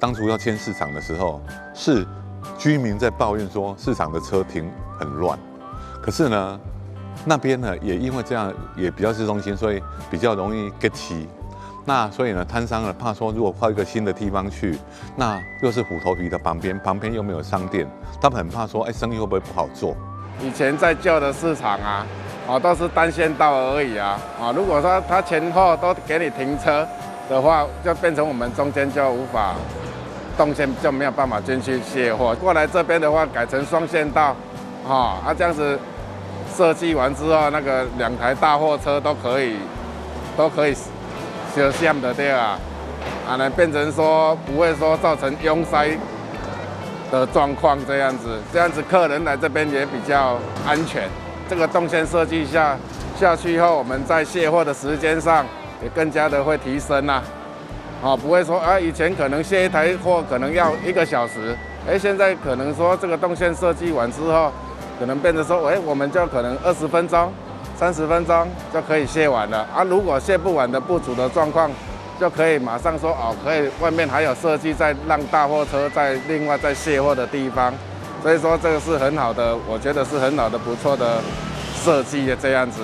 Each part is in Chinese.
当初要迁市场的时候，是居民在抱怨说市场的车停很乱，可是呢，那边呢也因为这样也比较市中心，所以比较容易 get 齐。那所以呢，摊商呢怕说，如果换一个新的地方去，那又是虎头皮的旁边又没有商店，他们很怕说，生意会不会不好做？以前在旧的市场啊，都是单线道而已啊，如果说它前后都给你停车的话，就变成我们中间就无法动线，就没有办法进去卸货。过来这边的话，改成双线道，这样子设计完之后，那个2台大货车都可以相像的对啊，那变成说不会说造成拥塞的状况，这样子客人来这边也比较安全。这个动线设计下去后，我们在卸货的时间上也更加的会提升啦。不会说以前可能卸一台货可能要1个小时，现在可能说这个动线设计完之后，可能变成说，我们就可能20分钟、30分钟就可以卸完了。如果卸不完的不足的状况，就可以马上说可以外面还有设计再让大货车在另外再卸货的地方。所以说这个是很好的，我觉得是很好的不错的设计的这样子。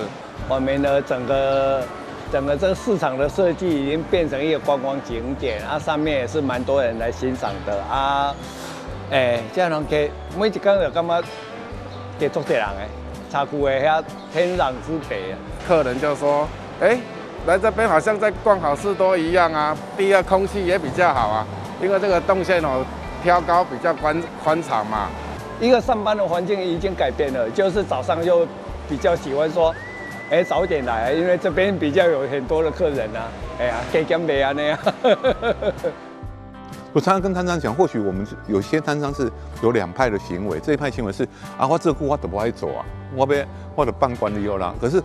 我们的整个这个市场的设计已经变成一个观光景点，上面也是蛮多人来欣赏的这样给每一天就感觉给足多人的，茶具的遐天壤之别。客人就说，来这边好像在逛好市多一样啊。第二，空气也比较好啊，因为这个动线挑高比较宽敞嘛。一个上班的环境已经改变了，就是早上就比较喜欢说，早点来，因为这边比较有很多的客人啊，加减卖啊那样。我常常跟摊商讲，或许我们有些摊商是有2派的行为，这一派行为是我这户我都不爱走啊，我的办管理有啦，可是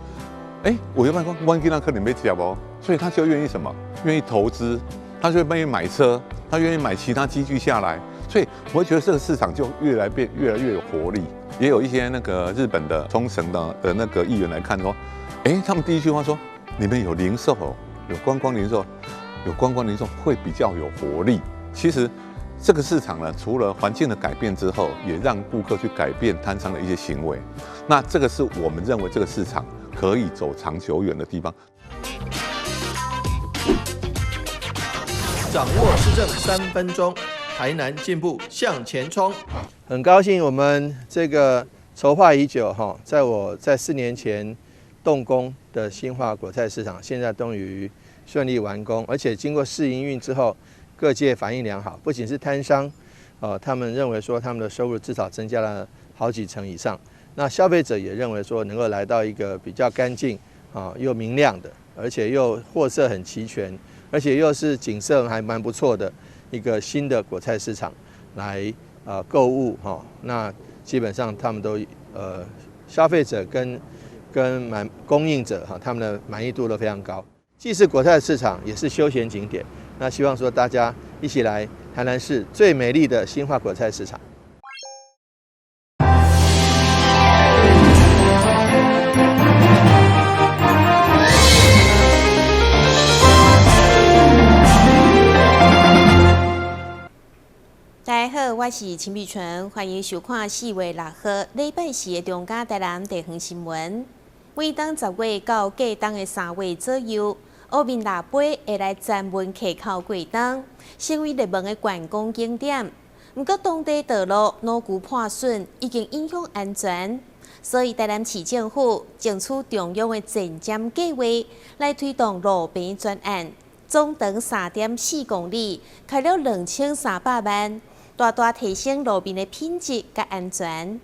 我要办公，我给那客人没吃不，所以他就愿意什么？愿意投资，他就愿意买车，他愿意买其他机具下来，所以我会觉得这个市场就越来越有活力。也有一些那个日本的冲绳的那个议员来看说，他们第一句话说，你们有零售，有观光零售，有观光零售会比较有活力。其实这个市场呢，除了环境的改变之后，也让顾客去改变摊商的一些行为。那这个是我们认为这个市场可以走长久远的地方。掌握市政3分钟，台南进步向前冲。很高兴我们这个筹划已久在我在4年前动工的新化果菜市场，现在终于顺利完工，而且经过试营运之后，各界反应良好，不仅是摊商，他们认为说他们的收入至少增加了好几成以上。那消费者也认为说能够来到一个比较干净又明亮的，而且又货色很齐全，而且又是景色还蛮不错的一个新的果菜市场来购物那基本上他们都消费者跟供应者他们的满意度都非常高。既是果菜市场，也是休闲景点。那希望说大家一起来台南市最美丽的新化果菜市场。大家好，我是陈碧纯，欢迎收看4月6号礼拜4的中嘉台南地方新闻。每当10月到过冬的3月左右，乌面腊杯会来站门溪口过冬，成为热门的观光景点。不过，当地道路路旧破损，已经影响安全，所以台南市政府争取中央的前瞻计划，来推动路边专案，总长3.4公里，开了2300万，大大提升路边的品质甲安全。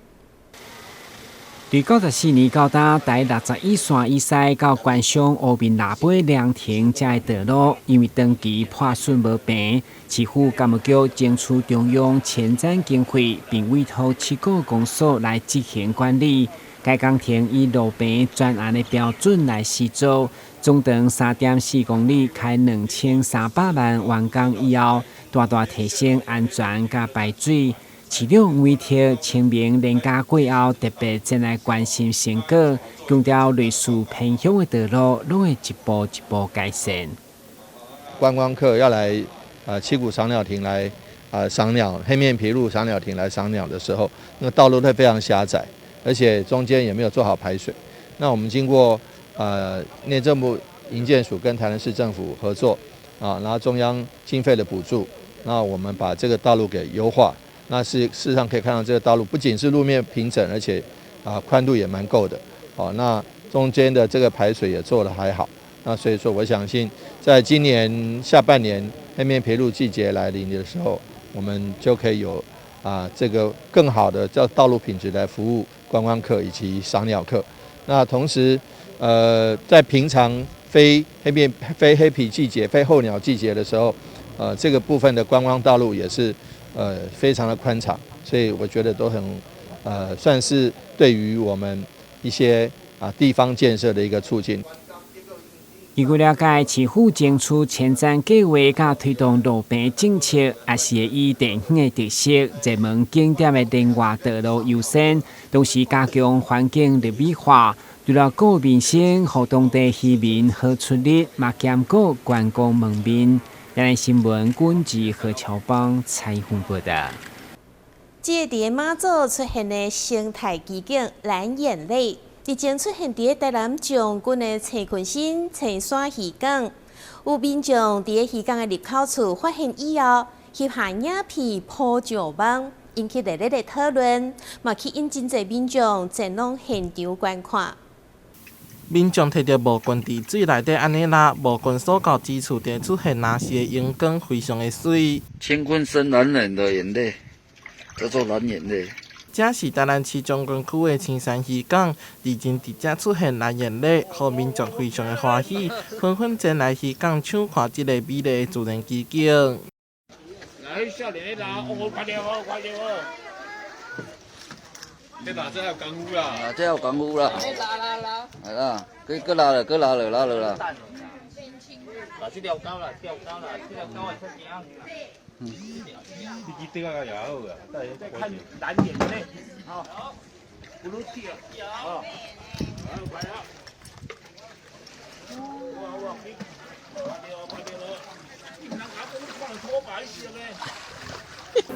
伫94年到达第61线以西到关上乌面腊杯凉亭这的道路，因为长期破损无平，市府干务局争取中央前瞻经费，并委托7个公所来执行管理。该工程以路边专案的标准来施作，总长3.4公里，开2300万完工以后，大大提升安全甲排水。市长每天清明连假过后，特别前来关心成果，强调类似偏乡的道路，拢会一步一步改善。观光客要来七股赏鸟亭来赏鸟，黑面琵鹭赏鸟亭来赏鸟的时候，那个道路会非常狭窄，而且中间也没有做好排水。那我们经过内政部营建署跟台南市政府合作然后中央经费的补助，那我们把这个道路给优化。那事实上可以看到，这个道路不仅是路面平整，而且宽度也蛮够的。那中间的这个排水也做得还好。那所以说，我相信在今年下半年黑面琵鹭季节来临的时候，我们就可以有这个更好的叫道路品质来服务观光客以及赏鸟客。那同时，在平常非黑皮季节、非候鸟季节的时候，这个部分的观光道路也是非常的宽敞，所以我觉得都很算是对于我们一些地方建设的一个促进。据了解，市府争取前瞻计划，甲推动路边政策，也是以地方的特色、热门景点的另外道路优先，同时加强环境绿美化，除了顾民生，互当地居民好出力，嘛兼顾观光门面。台南新闻管制何超邦采访报道。这个伫马祖出现的生态奇景蓝眼泪，日前出现伫台南将军的青群新青山渔港，有民众伫渔港的入口处发现以后，翕下影片铺上网，引起热烈的讨论，嘛吸引真侪民众前往现场观看。民众摕到无棍伫水内底安尼拉，无棍所到之处就出现那些荧光，非常的水。乾坤生蓝人的眼泪，叫做蓝眼泪。这是台南市将军区的青山渔港，日前伫这出现蓝眼泪，互民众非常的欢喜，纷纷前来渔港抢看这个美丽的自然奇景。来，少年的啦，快点哦，快点哦！这哪这还有功夫啦？这有功夫啦！来啦，搁拉了，拉了啦！这条高了，这条高的出镜。你这个也好啊，再看蓝眼泪，好，不露气了，好，快了，哇，快点了，你人阿公放拖把去了呢。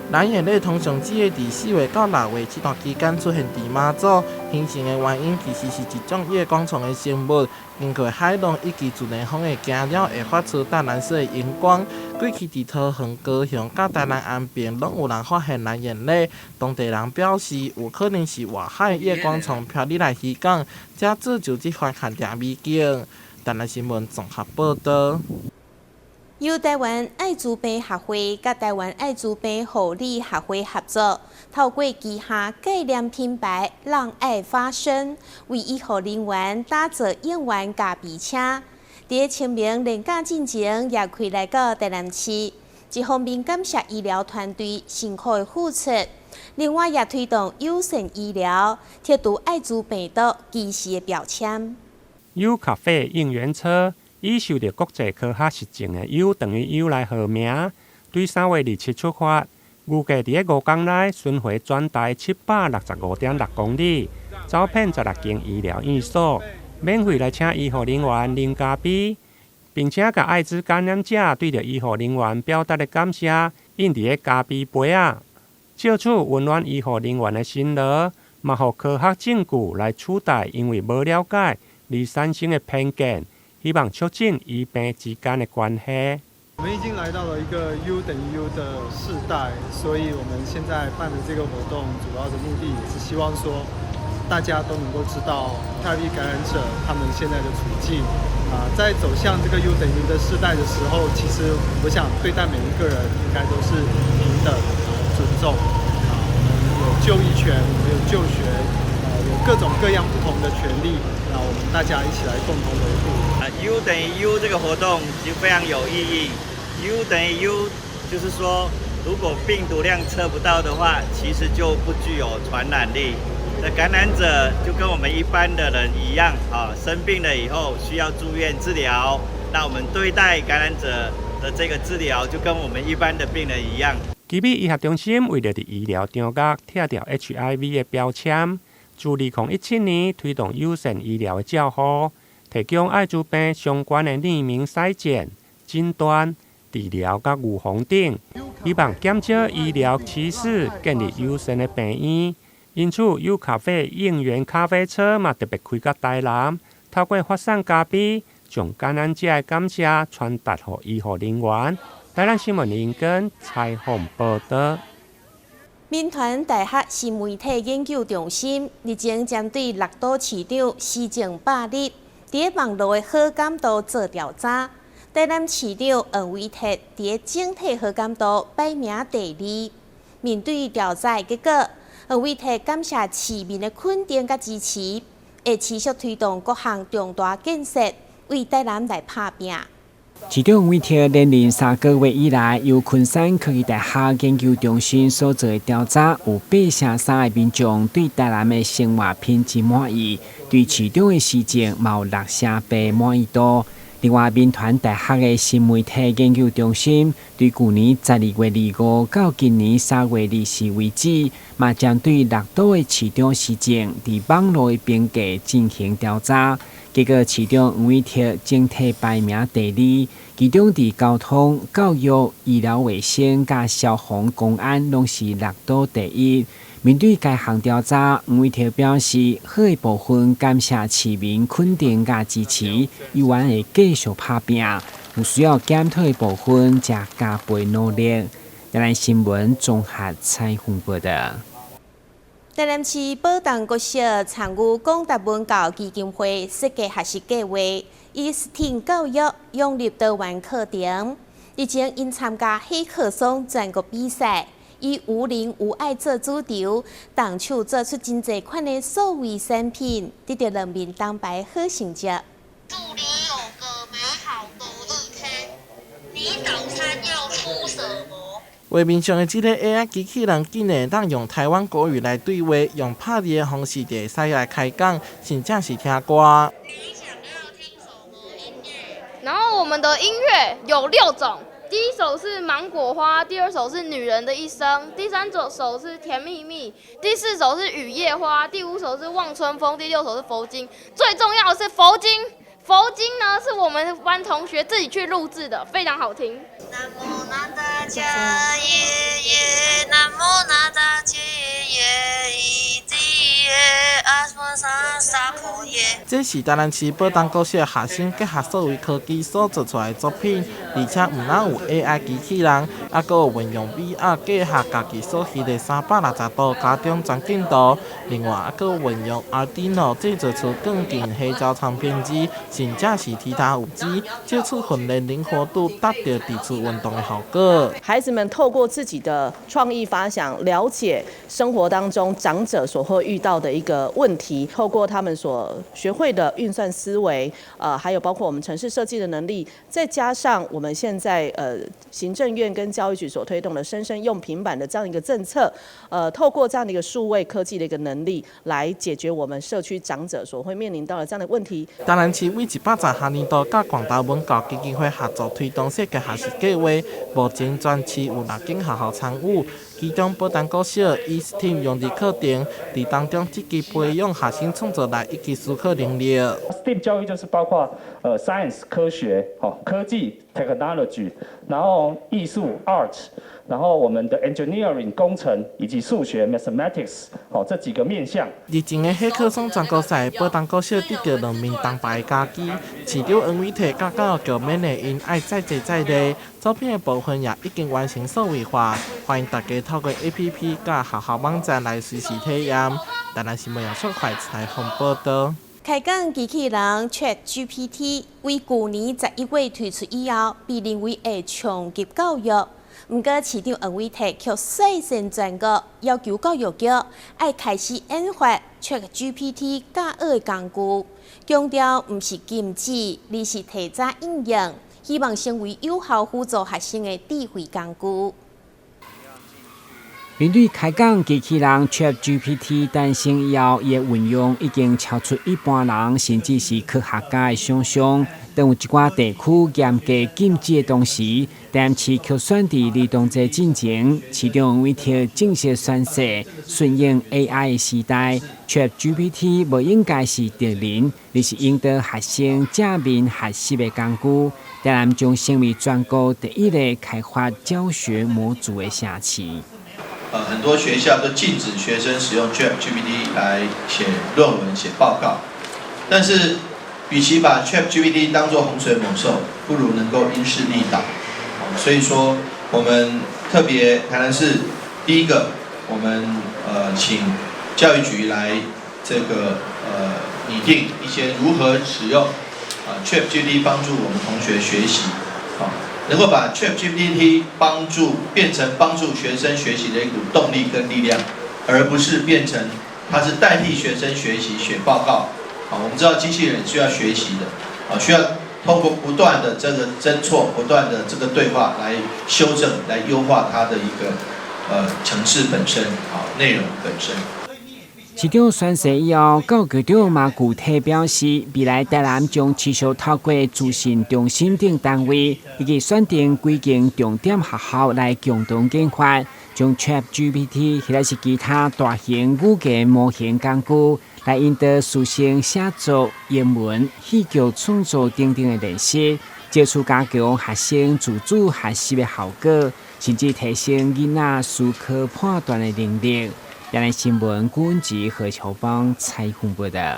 蓝眼泪通常只会伫4月到6月这段期间出现伫马祖，形成的原因其实是一种夜光虫的生物，经过海浪以及自然风的干扰，会发出淡蓝色的荧光。过去伫桃园、高雄、甲台南安平，拢有人发现蓝眼泪。当地人表示，有可能是外海夜光虫飘入来渔港，才造就这番罕见美景。台南新闻综合报道。由台湾爱滋病协会甲台湾爱滋病护理协会合作，透过旗下概念品牌“让爱发声”，为医护人员打造应援咖啡车。伫清明连假进前，也开来到台南市，一方面感谢医疗团队辛苦的付出，另外也推动友善医疗，贴出爱滋病毒歧视的标签。优咖啡应援车。以受到国际科学实证的优等于优来号名，对3月27出发，预计伫5天内巡回全台765.6公里，走遍16间医疗院所，免费来请医护人员啉咖啡，并且甲艾滋感染者对着医护人员表达的感谢，印伫个咖啡杯啊，借此温暖医护人员的心劳，嘛互科学证据来取代因为无了解而产生的偏见。希望促进医病之间的关系。我们已经来到了一个 U 等于 U 的世代，所以我们现在办的这个活动，主要的目的也是希望说，大家都能够知道HIV感染者他们现在的处境。在走向这个 U 等于 U 的世代的时候，其实我想对待每一个人应该都是平等、尊重。我们有就医权，我们有就学，有各种各样不同的权利。我们大家一起来共同维护。U 等于 U 这个活动就非常有意义。U 等于 U 就是说，如果病毒量测不到的话，其实就不具有传染力。那感染者就跟我们一般的人一样，生病了以后需要住院治疗。那我们对待感染者的这个治疗，就跟我们一般的病人一样。奇美医学中心为了伫医疗场角拆掉 HIV 的标签。自2017年推动友善医疗的照护，提供艾滋病相关的匿名筛检、诊断、治疗甲预防等，希望减少医疗歧视，建立友善的病院。因此，友咖啡应援咖啡车嘛特别开到台南，透过发送咖啡，将感染者的感谢传达给医护人员。台南新闻林根采访报道。民团大学新媒体研究中心日前针对6都市长施政百日伫网络的好感度做调查，台南市长黄伟哲伫整体好感度排名第2。面对调查结果，黄伟哲感谢市民的肯定甲支持，会持续推动各项重大建设，为台南来打拼。市长黄伟哲连任3个月以来，由昆山科技大学研究中心所做的调查，有8%的民众对台南的生活品质满意，对市长的施政也有6%满意度。另外，民团大学的新媒体研究中心对去年12月25到今年3月24为止，嘛将对6都的市长施政伫网络的评价进行调查。结果，市长黄伟哲整体排名第2，其中伫交通、教育、医疗卫生、甲消防、公安拢是6都第1。面对该项调查，黄伟哲表示，好的部分感谢市民肯定甲支持，依然会继续打拼；有需要检讨的部分，则加倍努力。台南新闻综合采访报道。台南市保东国小参与广达文教基金会设计学习计划，以 STEAM 教育融入多元课程。日前因参加喜客松全国比赛，以无邻无爱做主题，动手做出真侪款的数位产品，得到人民当牌好成绩。祝你有个美好的一天，你早餐要吃什么？画面上的这个 AI 机器人竟然当用台湾国语来对话，用拍字的方式就会使来开讲，甚至是听歌。你想要听什么音乐？然后我们的音乐有6种，第1首是芒果花，第2首是女人的一生，第3首是甜蜜蜜，第4首是雨夜花，第5首是望春风，第6首是佛经。最重要的是佛经。佛经呢是我们班同学自己去录制的，非常好听。南无那达迦耶耶，南无那达迦耶伊吉耶，阿摩萨萨婆耶。这是台南市保东国小学生结合数位科技所做出来的作品，而且不但有 AI 机器人，还佫有运用 VR 结合家己所翕的360度家中全景图，另外还佫运用 Arduino 制作出更近黑胶唱片机。甚至是其他有机，接触训练灵活度，达到抵触运动的效果。孩子们透过自己的创意发想，了解生活当中长者所会遇到的一个问题，透过他们所学会的运算思维，还有包括我们城市设计的能力，再加上我们现在行政院跟教育局所推动的生生用平板的这样一个政策，透过这样的一个数位科技的一个能力，来解决我们社区长者所会面临到的这样的问题。当然，市为110学年度甲广大文教基金会合作推动设计学习计划，目前全市有6间学校参与，其中保东国小以 STEAM 融入课程，伫当中积极培养学生创作力以及思考能力。STEAM 教育就是包括science 科学、科技 technology， 然后艺术 art， 然后我们的 engineering 工程以及数学 mathematics， 这几个面向。日前的喜客松全国赛，保东国小得到2名铜牌佳绩，市长黄伟哲甲教育局勉励因爱再接再厉，作品的部分也已经完成数位化，欢迎大家透过 APP 甲学校网站来随时体验。台南新闻杨秀怀采访报道。开讲机器人 ChatGPT 为去年11月推出以后，被认为会冲击教育。不过，市长黄伟哲却率先全国要求教育局要开始研发 ChatGPT 教学的工具，强调不是禁止，而是提早应用，希望成为有效辅助学生的智慧工具。面对开讲机器人 ChatGPT 诞生以后，伊的运用已经超出一般人甚至是科学家的想象。当有一寡地区严格禁止的同时，台南市却选伫儿童节进前，市长为条正式宣誓，顺应 AI 的时代 ，ChatGPT 无应该是敌人，而是应得学生正面学习的工具。台南将成为全国第一个开发教学模组的城市。很多学校都禁止学生使用 ChatGPT 来写论文、写报告，但是与其把 ChatGPT 当作洪水猛兽，不如能够因势利导。所以说，我们特别台南市第一个，我们请教育局来这个拟定一些如何使用ChatGPT 帮助我们同学学习，能够把 ChatGPT 变成帮助学生学习的一股动力跟力量，而不是变成它是代替学生学习写报告。我们知道机器人需要学习的，需要通过不断的这个侦错、不断的这个对话来修正、来优化它的一个程式本身，内容本身。市长宣誓以后，教育局嘛具体表示，未来台南将持续透过资讯中心等单位，以及选定几间重点学校来共同研发，将 ChatGPT 或者是其他大型语言模型工具，来引导师生写作、英文、戏剧创作等等的练习，借此加强学生自主学习的效果，甚至提升囡仔思考判断的能力。台南新闻顾问及何乔邦采访报道。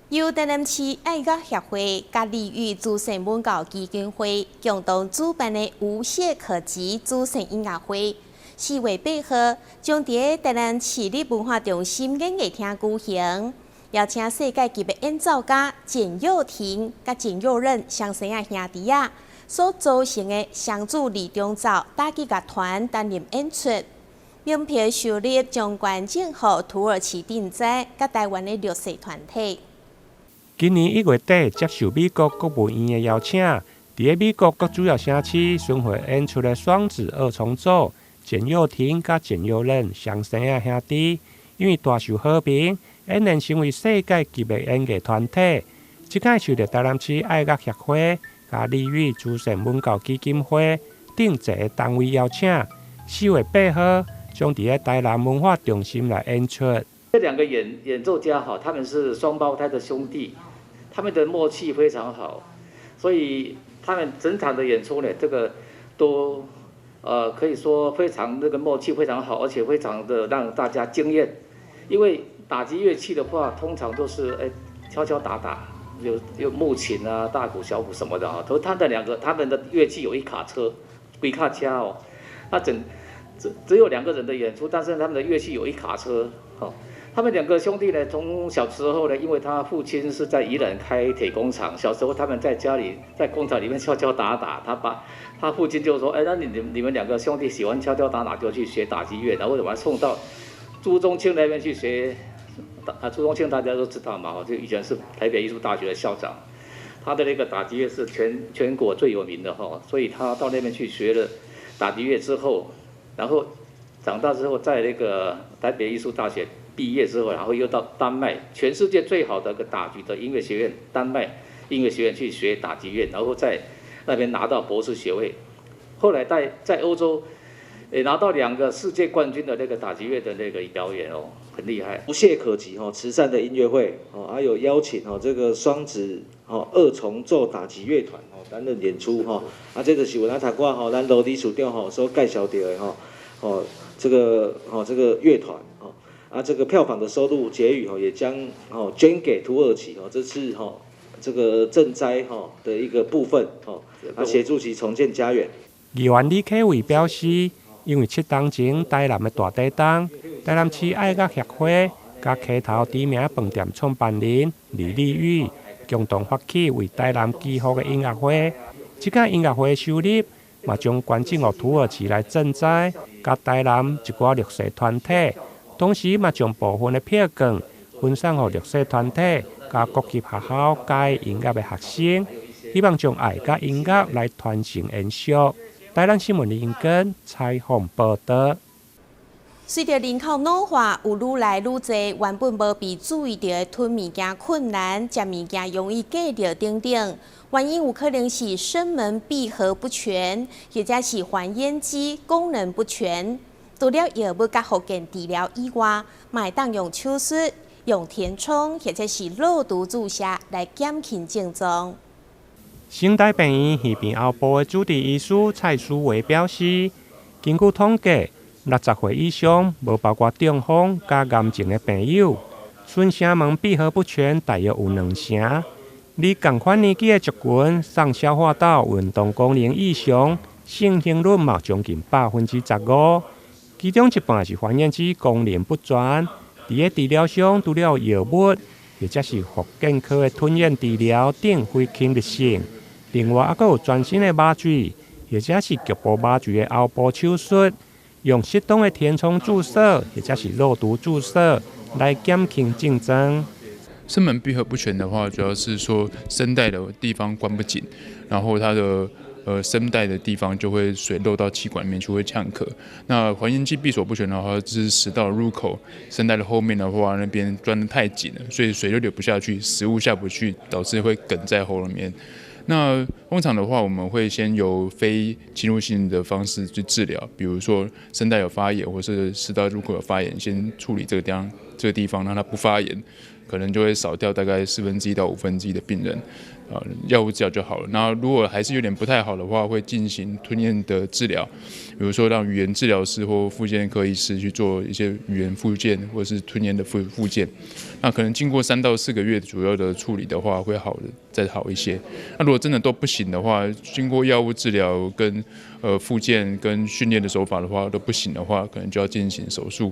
由台南市爱乐协会、甲利育资深文教基金会共同主办的无懈可击资深音乐会，4月8号将伫台南市立文化中心演艺厅举行，邀请世界级的演奏家简又廷、甲简又任双生兄弟仔所组成的双主二重奏打击乐团担任演出。门票收入将捐赠予土耳其赈灾甲台湾的绿色团体。今年1月底接受美国国务院的邀请，伫美国各主要城市巡回演出的双子二重奏简又廷甲简又任双生兄弟，因为大受好评，俨然成为世界级的演艺团体。即届受到台南市爱乐协会、甲利育资深文教基金会等一个单位邀请，4月8号。将伫台南文化中心来演出。这两个演奏家他们是双胞胎的兄弟，他们的默契非常好，所以他们整场的演出呢，这个都可以说非常默契非常好，而且非常的让大家惊艳。因为打击乐器的话，通常都是敲敲打打，有木琴啊、大鼓、小鼓什么的他们的乐器有一卡车，几卡车那只有2个人的演出，但是他们的乐器有一卡车。他们2个兄弟呢，从小时候呢，因为他父亲是在宜兰开铁工厂，小时候他们在家里在工厂里面敲敲打打，他父亲就说，那你们2个兄弟喜欢敲敲打打，就去学打击乐，然后把他送到朱宗庆那边去学。朱宗庆大家都知道嘛，就以前是台北艺术大学的校长，他的那个打击乐是全国最有名的所以他到那边去学了打击乐之后。然后长大之后，在那个台北艺术大学毕业之后，然后又到丹麦，全世界最好的一个打击的音乐学院——丹麦音乐学院去学打击乐，然后在那边拿到博士学位。后来在欧洲，也拿到2个世界冠军的那个打击乐的那个表演很厉害。无懈可击慈善的音乐会还有邀请这个双子二重奏打击乐团担任演出这个是有咱读过咱罗理事长所介绍到的这个乐团这个票房的收入结余也将捐给土耳其这次这个赈灾的一个部分协助其重建家园。议员李克伟表示，因为7年前台南的大地震，台南市爱乐协会甲溪头知名饭店创办人李丽玉共同发起为台南祈福的音乐会。这届音乐会收入嘛将捐赠予土耳其来赈灾，甲台南一寡绿色团体，同时嘛将部分的票券分送予绿色团体甲各级学校教音乐的学生，希望将爱甲音乐来传承延续。台南新闻林根采访报道。随着人口老化，有愈来愈多原本无被注意到的吞物件困难、食物件容易粿到等等，原因有可能是声门闭合不全，或者是还咽肌功能不全。除了药物甲复健治疗以外，嘛会当用手术、用填充或者是肉毒注射来减轻症状。声带病院耳鼻喉部的主治医师蔡淑维表示，根据统计，60岁以上，无包括中风加癌症的朋友，顺声门闭合不全大约有2成。而同款年纪的族群，上消化道运动功能异常，盛行率嘛将近15%，其中一半是还咽肌功能不全。伫个治疗上，除了药物，或者是复健科的吞咽治疗等非侵入性。另外，还佫有全身的麻醉，或者是局部麻醉的后部手术，用适当的填充注射，或者是肉毒注射来减轻症状。声门闭合不全的话，主要是说声带的地方关不紧，然后它的声带的地方就会水漏到气管里面去，会呛咳。那还咽肌闭锁不全的话，就是食道入口声带的后面的话，那边钻得太紧了，所以水就流不下去，食物下不去，导致会梗在喉咙里面。那通常的话，我们会先由非侵入性的方式去治疗，比如说声带有发炎，或是食道入口有发炎，先处理这个地方，让它不发炎，可能就会少掉大概1/4到1/5的病人，药物治疗就好了。然后如果还是有点不太好的话，会进行吞咽的治疗，比如说让语言治疗师或复健科医师去做一些语言复健或是吞咽的复健。那可能经过3到4个月主要的处理的话，会再好一些。那如果真的都不行的话，经过药物治疗跟复健跟训练的手法的话都不行的话，可能就要进行手术。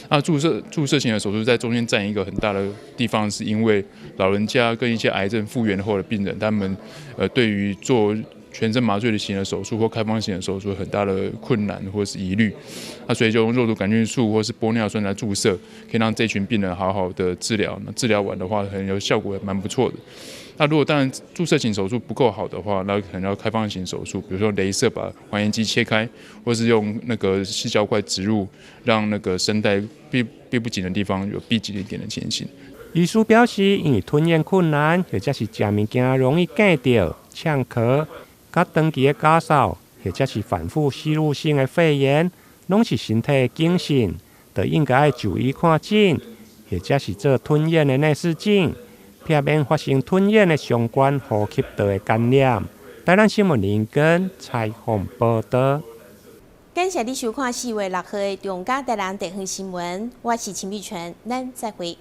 那注射型的手术在中间占一个很大的地方，是因为老人家跟一些癌症复原后的病人，他们对于做全身麻醉的型的手术或开放型的手术有很大的困难或是疑虑，那所以就用肉毒杆菌素或是玻尿酸来注射，可以让这群病人好好的治疗。那治疗完的话，可能有效果也蛮不错的。那如果当然注射型手术不够好的话，那可能要开放型手术，比如说雷射把还咽肌切开，或是用那个细胶块植入，让那个声带闭不紧的地方有闭紧一点的情形。医师表示，因为吞咽困难，或者是食物件容易粿到、呛咳，甲长期的咳嗽，或者是反复吸入性的肺炎，拢是身体的警讯，就应该就医看诊，或者是做吞咽的内视镜，避免发生吞咽的相关呼吸道的感染。台南新闻林根采访报道。感谢你收看4月6号的中嘉台南地方新闻，我是陈碧泉，咱再会。